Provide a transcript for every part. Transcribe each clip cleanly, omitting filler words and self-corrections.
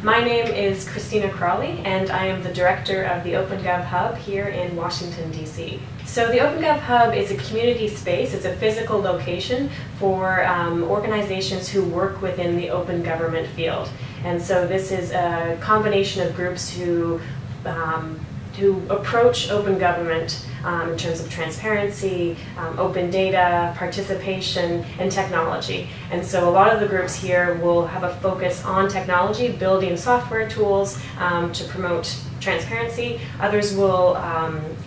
My name is Christina Crawley, and I am the director of the OpenGov Hub here in Washington, D.C. So the OpenGov Hub is a community space. It's a physical location for organizations who work within the open government field. And so this is a combination of groups who approach open government in terms of transparency, open data, participation, and technology. And so a lot of the groups here will have a focus on technology, building software tools to promote transparency. Others will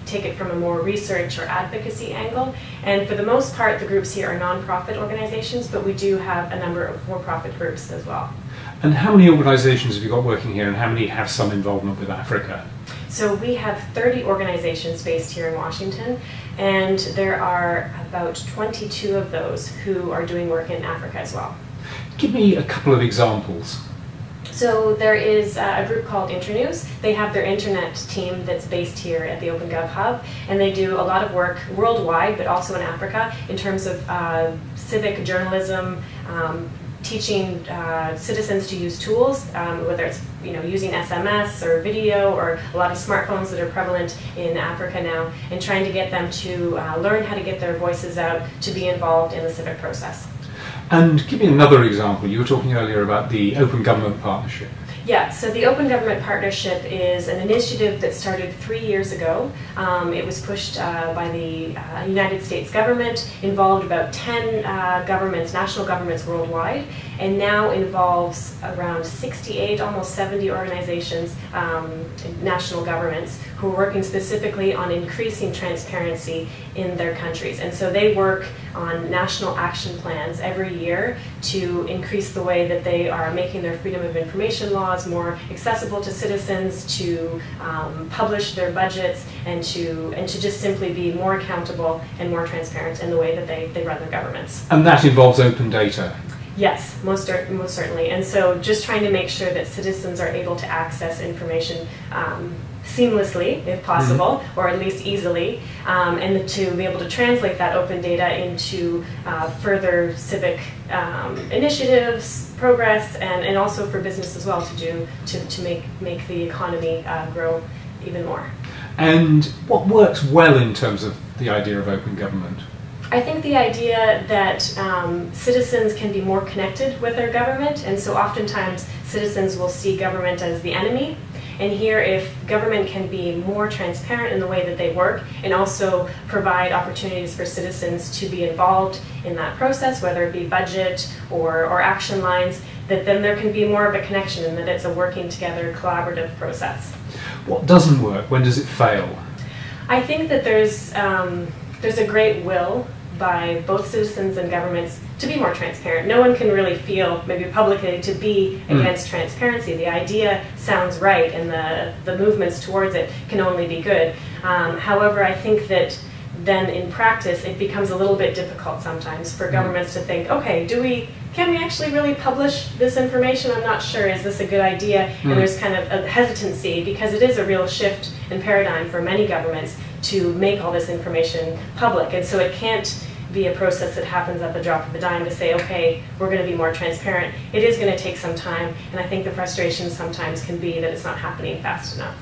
take it from a more research or advocacy angle. And for the most part, the groups here are nonprofit organizations, but we do have a number of for-profit groups as well. And how many organizations have you got working here, and how many have some involvement with Africa? So we have 30 organizations based here in Washington, and there are about 22 of those who are doing work in Africa as well. Give me a couple of examples. So there is a group called Internews. They have their internet team that's based here at the OpenGov Hub, and they do a lot of work worldwide, but also in Africa, in terms of civic journalism, teaching citizens to use tools, whether it's using SMS or video or a lot of smartphones that are prevalent in Africa now, and trying to get them to learn how to get their voices out, to be involved in the civic process. And give me another example. You were talking earlier about the Open Government Partnership. Yeah, so the Open Government Partnership is an initiative that started 3 years ago. It was pushed by the United States government, involved about 10 governments, national governments worldwide, and now involves around 68, almost 70 organizations, national governments, who are working specifically on increasing transparency in their countries. And so they work on national action plans every year to increase the way that they are making their freedom of information laws more accessible to citizens, to publish their budgets, and to just simply be more accountable and more transparent in the way that they run their governments. And that involves open data? Yes, most certainly. And so just trying to make sure that citizens are able to access information seamlessly, if possible, or at least easily, and to be able to translate that open data into further civic initiatives, progress, and also for business as well to make the economy grow even more. And what works well in terms of the idea of open government? I think the idea that citizens can be more connected with their government, and so oftentimes citizens will see government as the enemy. And here, if government can be more transparent in the way that they work, and also provide opportunities for citizens to be involved in that process, whether it be budget or action lines, that then there can be more of a connection, and that it's a working together, collaborative process. What doesn't work? When does it fail? I think that there's a great will by both citizens and governments to be more transparent. No one can really feel, maybe publicly, to be against transparency. The idea sounds right, and the movements towards it can only be good. However, I think that then in practice it becomes a little bit difficult sometimes for governments to think, okay, can we actually really publish this information? I'm not sure, is this a good idea? And there's kind of a hesitancy, because it is a real shift in paradigm for many governments to make all this information public. And so it can't be a process that happens at the drop of a dime to say, okay, we're going to be more transparent. It is going to take some time, and I think the frustration sometimes can be that it's not happening fast enough.